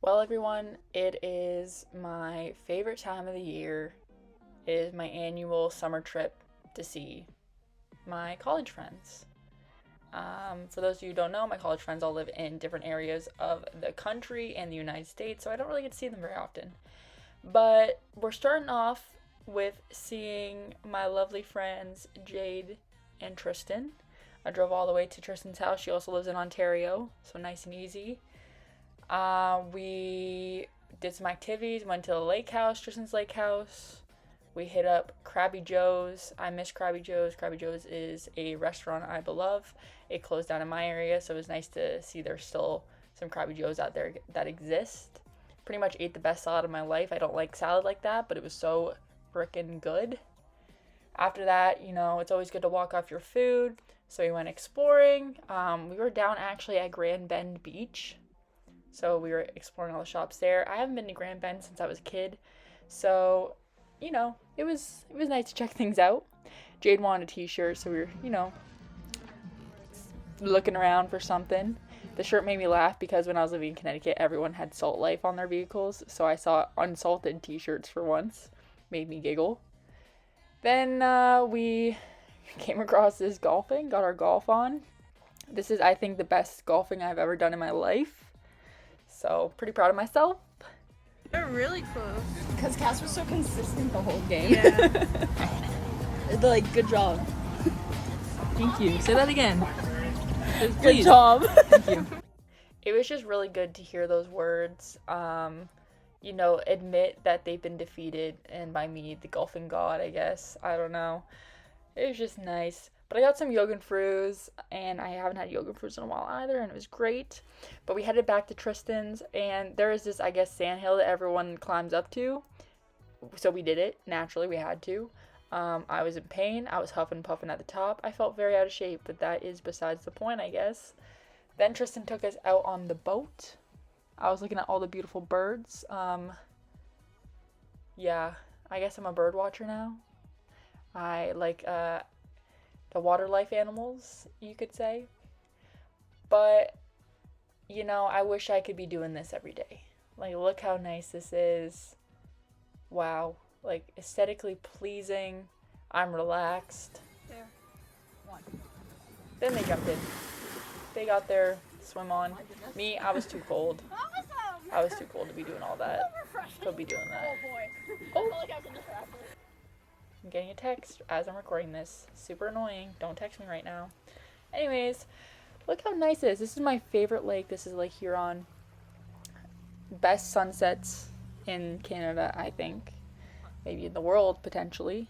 Well, everyone, it is my favorite time of the year. It is my annual summer trip to see my college friends. For those of you who don't know, my college friends all live in different areas of the country and the United States, so I don't really get to see them very often. But we're starting off with seeing my lovely friends Jade and Tristan. I drove all the way to Tristan's house. She also lives in Ontario, so nice and easy. We did some activities, went to the lake house, Tristan's lake house. We hit up Krabby Joe's. I miss Krabby Joe's. Krabby Joe's is a restaurant I love. It closed down in my area, so it was nice to see there's still some Krabby Joe's out there that exist. Pretty much ate the best salad of my life. I don't like salad like that, but it was so freaking good. After that, it's always good to walk off your food. So we went exploring. We were down actually at Grand Bend Beach. So we were exploring all the shops there. I haven't been to Grand Bend since I was a kid. So, it was nice to check things out. Jade wanted a t-shirt, so we were, looking around for something. The shirt made me laugh because when I was living in Connecticut, everyone had Salt Life on their vehicles. So I saw unsalted t-shirts for once. Made me giggle. Then we came across this golfing, got our golf on. This is, I think, the best golfing I've ever done in my life. So, pretty proud of myself. They're really close. Because Cass was so consistent the whole game. Yeah. Like, good job. Thank you. Say that again. Good Please. job. Thank you. It was just really good to hear those words. Admit that they've been defeated, and by me, the golfing god, I guess. I don't know. It was just nice. But I got some Yogenfrus, and I haven't had Yogenfrus in a while either, and it was great. But we headed back to Tristan's, and there is this, I guess, sandhill that everyone climbs up to. So we did it. Naturally, we had to. I was in pain. I was huffing and puffing at the top. I felt very out of shape, but that is besides the point, I guess. Then Tristan took us out on the boat. I was looking at all the beautiful birds. Yeah, I guess I'm a bird watcher now. I like, the water life animals, you could say. But, I wish I could be doing this every day. Like, look how nice this is. Wow. Like, aesthetically pleasing. I'm relaxed. There. One. Then they jumped in. They got their swim on. Me, I was too cold. I was too cold to be doing all that. To be doing that. Oh. I'm getting a text as I'm recording this. Super annoying. Don't text me right now. Anyways, look how nice it is. This is my favorite lake. This is Lake Huron. Best sunsets in Canada, I think. Maybe in the world, potentially.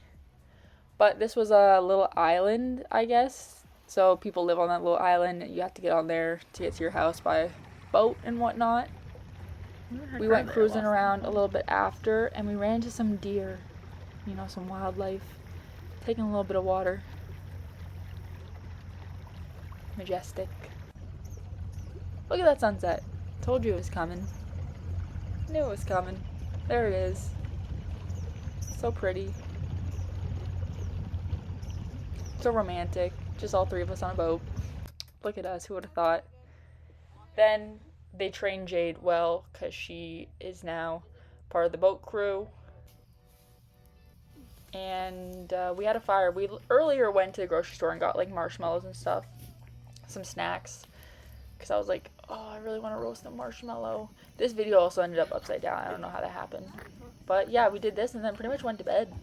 But this was a little island, I guess. So people live on that little island. You have to get on there to get to your house by boat and whatnot. We went cruising around a little bit after, and we ran into some deer. Some wildlife. Taking a little bit of water. Majestic. Look at that sunset. Told you it was coming. Knew it was coming. There it is. So pretty. So romantic. Just all three of us on a boat. Look at us. Who would have thought? Then they trained Jade well because she is now part of the boat crew. And we had a fire. We earlier went to the grocery store and got like marshmallows and stuff, some snacks, because I was like, oh, I really want to roast a marshmallow. This video also ended up upside down. I don't know how that happened. But yeah, we did this and then pretty much went to bed.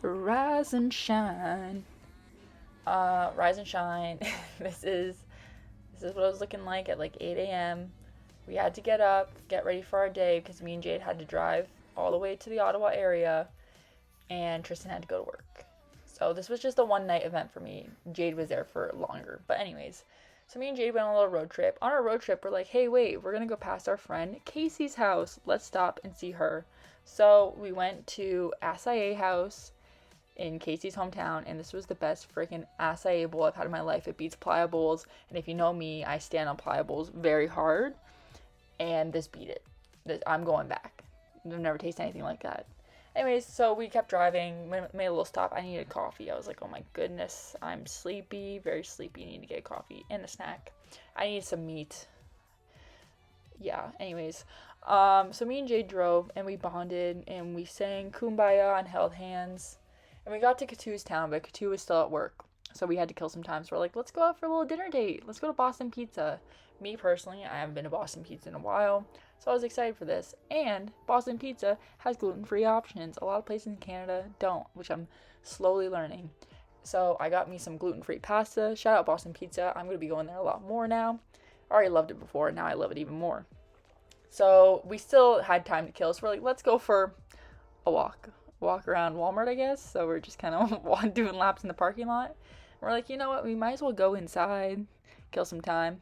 Rise and shine. Rise and shine. This is what it was looking like at like 8 a.m. We had to get up, get ready for our day, because me and Jade had to drive all the way to the Ottawa area, and Tristan had to go to work. So this was just a one-night event for me. Jade was there for longer. But anyways, so me and Jade went on a little road trip. On our road trip, we're like, hey, wait, we're going to go past our friend Casey's house. Let's stop and see her. So we went to Acai House in Casey's hometown, and this was the best freaking acai bowl I've had in my life. It beats Playa Bowls, and if you know me, I stand on Playa Bowls very hard. And this beat it. I'm going back. I've never tasted anything like that. Anyways, so we kept driving, made a little stop. I needed coffee. I was like, oh my goodness, I'm sleepy, very sleepy. Need to get coffee and a snack. I need some meat. Yeah, anyways. So me and Jade drove, and we bonded, and we sang Kumbaya and held hands. And we got to Katu's town, but Katu was still at work. So we had to kill some time. So we're like, let's go out for a little dinner date. Let's go to Boston Pizza. Me personally, I haven't been to Boston Pizza in a while. So I was excited for this. And Boston Pizza has gluten-free options. A lot of places in Canada don't, which I'm slowly learning. So I got me some gluten-free pasta. Shout out Boston Pizza. I'm going to be going there a lot more now. I already loved it before, and now I love it even more. So we still had time to kill. So we're like, let's go for a walk around Walmart, I guess. So we're just kind of doing laps in the parking lot. We're like, you know what? We might as well go inside, kill some time.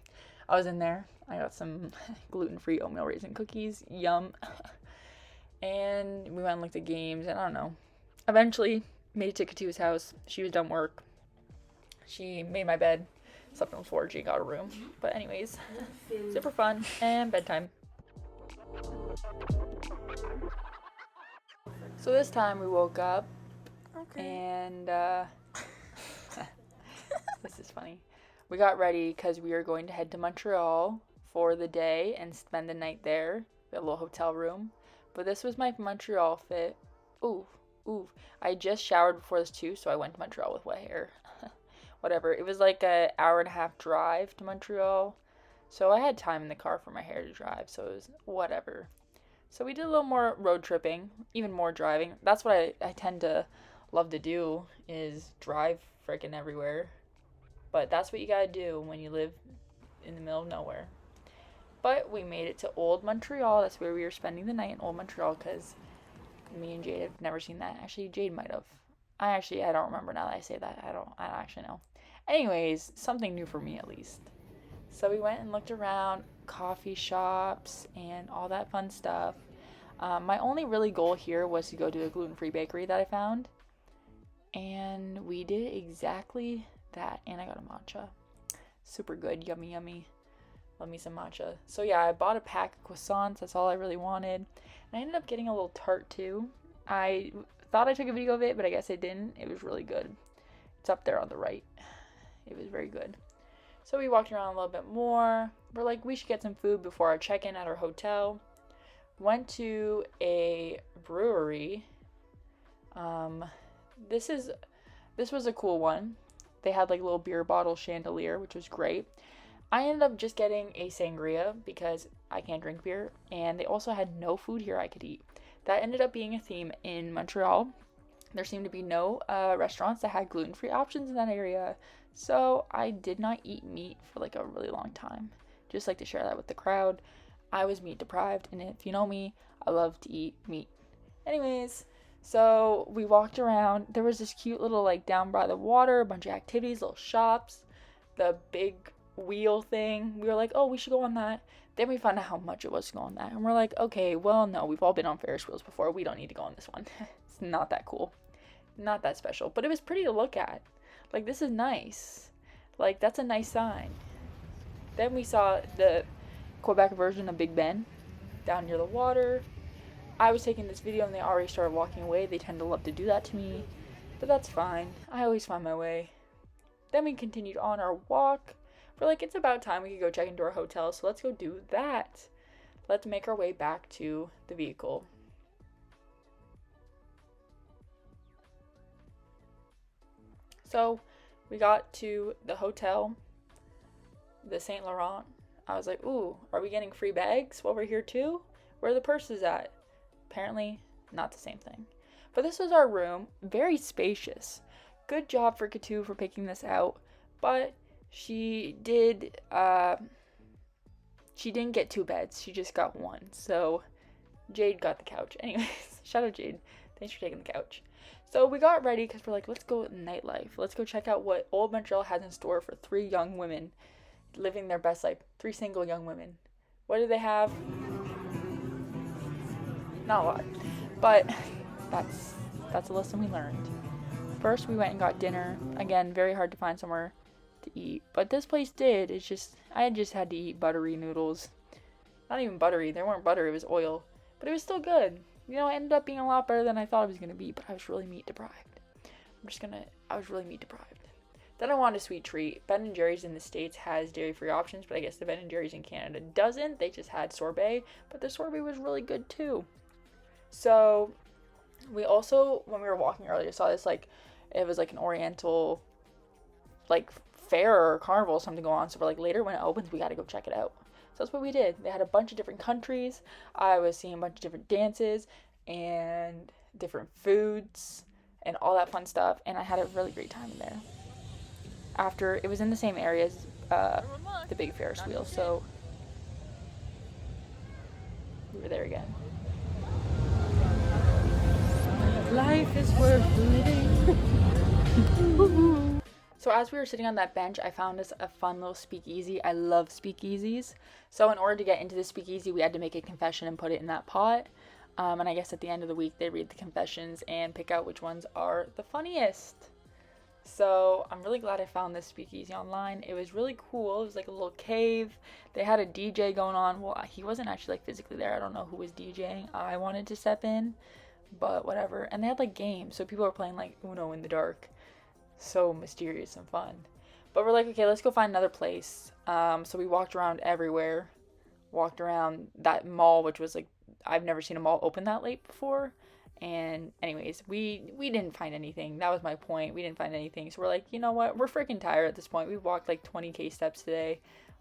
I was in there. I got some gluten-free oatmeal raisin cookies. Yum. And we went and looked at games, and I don't know. Eventually, made it to Katu's house. She was done work. She made my bed, slept on the floor, she got a room. But anyways, super fun, and bedtime. So this time we woke up, and this is funny. We got ready because we were going to head to Montreal for the day and spend the night there. We had a little hotel room. But this was my Montreal fit. Ooh. I just showered before this too, so I went to Montreal with wet hair. Whatever. It was like an hour and a half drive to Montreal. So I had time in the car for my hair to dry, so it was whatever. So we did a little more road tripping, even more driving. That's what I tend to love to do, is drive freaking everywhere. But that's what you gotta do when you live in the middle of nowhere. But we made it to Old Montreal. That's where we were spending the night, in Old Montreal, because me and Jade have never seen that. Actually, Jade might have. I don't remember now that I say that. I don't actually know. Anyways, something new for me at least. So we went and looked around coffee shops and all that fun stuff. My only really goal here was to go to a gluten-free bakery that I found. And we did exactly that. And I got a matcha. Super good. Yummy, yummy. Love me some matcha. So yeah, I bought a pack of croissants. That's all I really wanted. And I ended up getting a little tart too. I thought I took a video of it, but I guess I didn't. It was really good. It's up there on the right. It was very good. So we walked around a little bit more. We're like, we should get some food before our check-in at our hotel. Went to a brewery. This was a cool one. They had like a little beer bottle chandelier, which was great. I ended up just getting a sangria because I can't drink beer, and they also had no food here I could eat. That ended up being a theme in Montreal. There seemed to be no restaurants that had gluten-free options in that area, so I did not eat meat for like a really long time. Just like to share that with the crowd. I was meat deprived, and if you know me, I love to eat meat. Anyways, so we walked around. There was this cute little like down by the water, a bunch of activities, little shops, the big wheel thing. We were like, oh, we should go on that. Then we found out how much it was to go on that, and we're like, okay, well, no, we've all been on Ferris wheels before. We don't need to go on this one. It's not that cool, not that special, but it was pretty to look at. Like, this is nice. Like, that's a nice sign. Then we saw the Quebec version of Big Ben down near the water. I was taking this video and they already started walking away. They tend to love to do that to me, but that's fine. I always find my way. Then we continued on our walk. We're like, it's about time we could go check into our hotel, so let's go do that. Let's make our way back to the vehicle. So we got to the hotel, the Saint Laurent. I was like, ooh, are we getting free bags while we're here too? Where are the purses at? Apparently not the same thing. But this was our room, very spacious. Good job for Katu for picking this out, but she didn't get 2 beds. She just got 1. So Jade got the couch. Anyways, shout out Jade. Thanks for taking the couch. So we got ready because we're like, let's go nightlife. Let's go check out what Old Montreal has in store for 3 young women living their best life. 3 single young women. What do they have? Not a lot. But that's a lesson we learned. First, we went and got dinner. Again, very hard to find somewhere to eat. But this place did. It's just, I just had to eat buttery noodles. Not even buttery. They weren't butter. It was oil. But it was still good. you know, it ended up being a lot better than I thought it was going to be, but I was really meat deprived. I was really meat deprived. Then I wanted a sweet treat. Ben & Jerry's in the States has dairy-free options, but I guess the Ben & Jerry's in Canada doesn't. They just had sorbet, but the sorbet was really good too. So we also, when we were walking earlier, saw this, like, it was like an oriental, like, fair or carnival or something going on. So we're like, later when it opens, we got to go check it out. So that's what we did. They had a bunch of different countries. I was seeing a bunch of different dances and different foods and all that fun stuff. And I had a really great time in there. After, it was in the same area as the big Ferris wheel, so we were there again. Life is worth living. So as we were sitting on that bench, I found us a fun little speakeasy. I love speakeasies. So in order to get into the speakeasy, we had to make a confession and put it in that pot. And I guess at the end of the week, they read the confessions and pick out which ones are the funniest. So I'm really glad I found this speakeasy online. It was really cool. It was like a little cave. They had a DJ going on. Well, he wasn't actually like physically there. I don't know who was DJing. I wanted to step in, but whatever. And they had like games. So people were playing like Uno in the dark. So mysterious and fun. But we're like, okay, let's go find another place. So we walked around everywhere. Walked around that mall, which was like, I've never seen a mall open that late before. And anyways, we didn't find anything. That was my point. We didn't find anything. So we're like, you know what? We're freaking tired at this point. We walked like 20K steps today.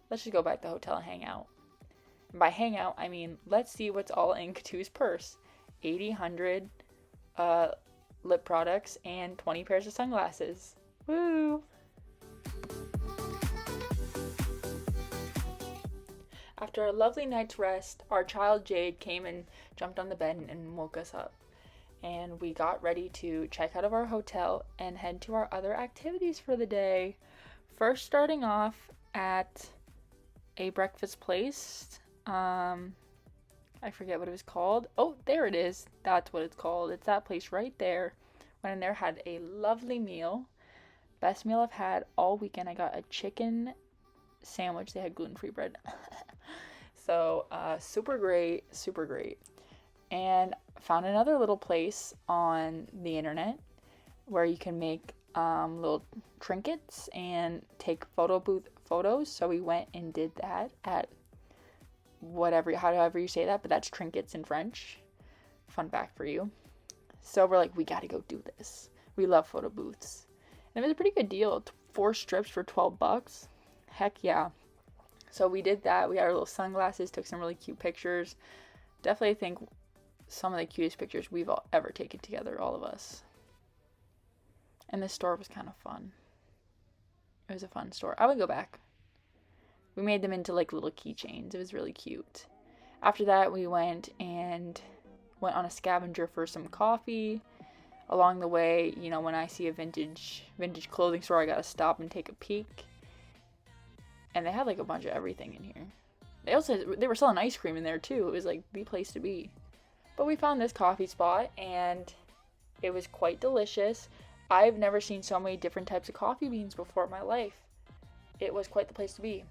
Let's just go back to the hotel and hang out. And by hang out, I mean, let's see what's all in Katu's purse. 100 lip products and 20 pairs of sunglasses. Woo! After a lovely night's rest, our child Jade came and jumped on the bed and woke us up. And we got ready to check out of our hotel and head to our other activities for the day. First, starting off at a breakfast place. I forget what it was called. Oh, there it is. That's what it's called. It's that place right there. Went in there, had a lovely meal. Best meal I've had all weekend. I got a chicken sandwich. They had gluten-free bread. So, super great, super great. And found another little place on the internet where you can make little trinkets and take photo booth photos. So we went and did that at however you say that, but that's trinkets in French. Fun fact for you. So we're like, we gotta go do this. We love photo booths. And it was a pretty good deal. 4 strips for $12. Heck yeah. So we did that. We got our little sunglasses, took some really cute pictures. Definitely think some of the cutest pictures we've ever taken together, all of us. And this store was kind of fun. It was a fun store. I would go back. We made them into like little keychains. It was really cute. After that, we went on a scavenger for some coffee. Along the way, you know, when I see a vintage clothing store, I gotta stop and take a peek. And they had like a bunch of everything in here. They were selling ice cream in there too. It was like the place to be. But we found this coffee spot and it was quite delicious. I've never seen so many different types of coffee beans before in my life. It was quite the place to be.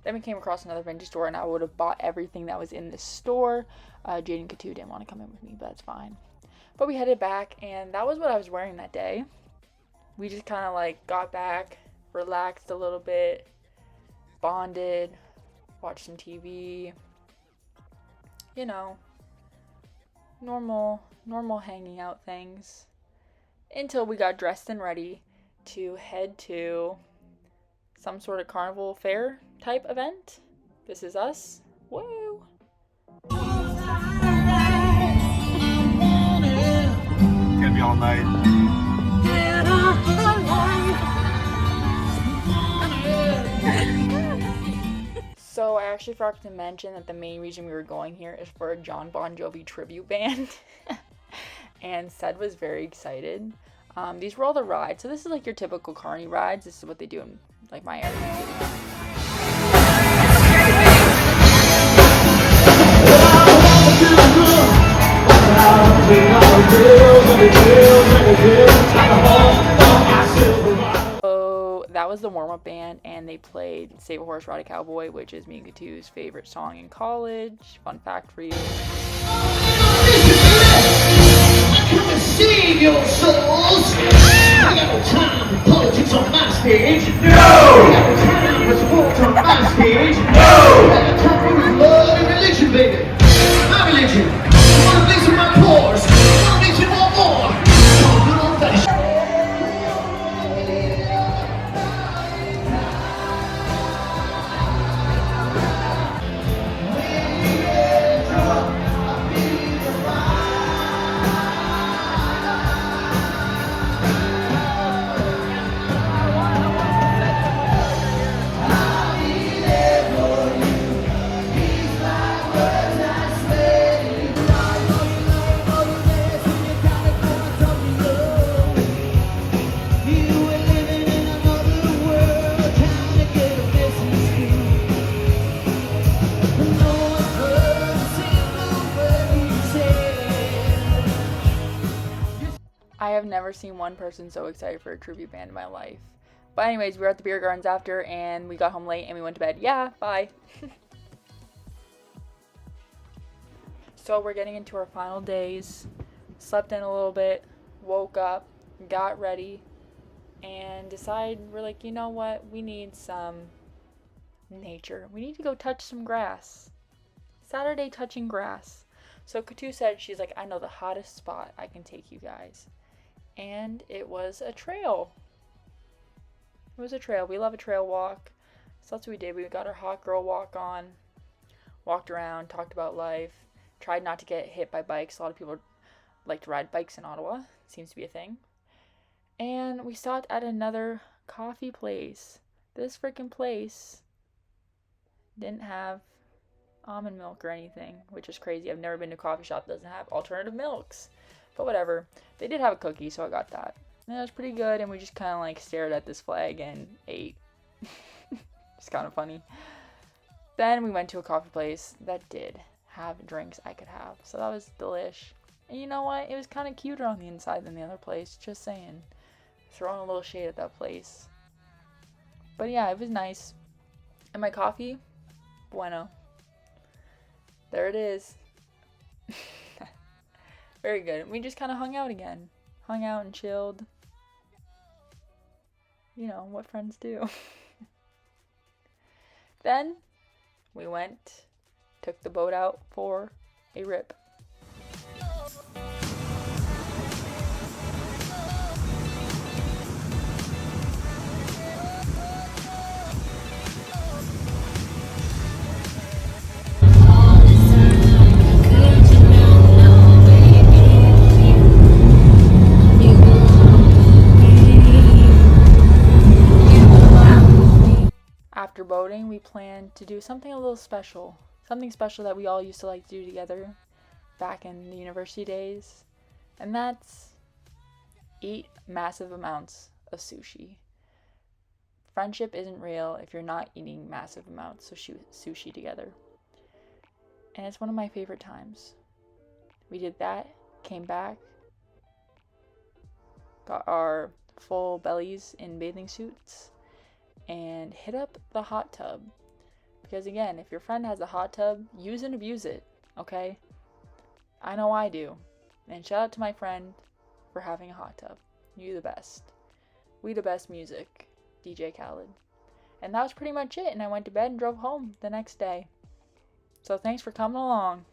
Then we came across another vintage store and I would have bought everything that was in this store. Jade and Katu didn't want to come in with me, but that's fine. But we headed back and that was what I was wearing that day. We just kind of like got back, relaxed a little bit, bonded, watched some TV, you know, normal hanging out things, until we got dressed and ready to head to some sort of carnival fair type event. This is us. Woo! Gonna be all night. So I actually forgot to mention that the main reason we were going here is for a John Bon Jovi tribute band. And Sed was very excited. These were all the rides. So this is like your typical carny rides. This is what they do in like my area. So that was the warm-up band, and they played Save a Horse, Ride a Cowboy, which is me and Katu's favorite song in college. Fun fact for you. Save your souls! I got no time for politics on my stage. No! I got no time for sports on my stage. No! I got time for love and religion, baby. My religion. You wanna mix with my pores? You wanna mix with one more? Oh, good old fashioned. I have never seen one person so excited for a tribute band in my life. But anyways, we were at the beer gardens after, and we got home late, and we went to bed. Yeah, bye. So we're getting into our final days. Slept in a little bit, woke up, got ready, and decided, we're like, you know what? We need some nature. We need to go touch some grass. Saturday touching grass. So Katu said, she's like, I know the hottest spot I can take you guys. And it was a trail. It was a trail. We love a trail walk. So that's what we did. We got our hot girl walk on. Walked around, talked about life. Tried not to get hit by bikes. A lot of people like to ride bikes in Ottawa. Seems to be a thing. And we stopped at another coffee place. This freaking place didn't have almond milk or anything, which is crazy. I've never been to a coffee shop that doesn't have alternative milks. But whatever. They did have a cookie, so I got that. And it was pretty good, and we just kind of like stared at this flag and ate. It's kind of funny. Then we went to a coffee place that did have drinks I could have. So that was delish. And you know what? It was kind of cuter on the inside than the other place. Just saying. Throwing a little shade at that place. But yeah, it was nice. And my coffee? Bueno. There it is. Very good. We just kind of hung out again. Hung out and chilled. You know, what friends do. Then, we went, took the boat out for a rip. After boating, we planned to do something a little special. Something special that we all used to like to do together back in the university days. And that's eat massive amounts of sushi. Friendship isn't real if you're not eating massive amounts of sushi together. And it's one of my favorite times. We did that, came back, got our full bellies in bathing suits, and hit up the hot tub. Because again, if your friend has a hot tub, use and abuse it, okay? I know I do. And shout out to my friend for having a hot tub. You the best. We the best music. DJ Khaled. And that was pretty much it. And I went to bed and drove home the next day. So thanks for coming along.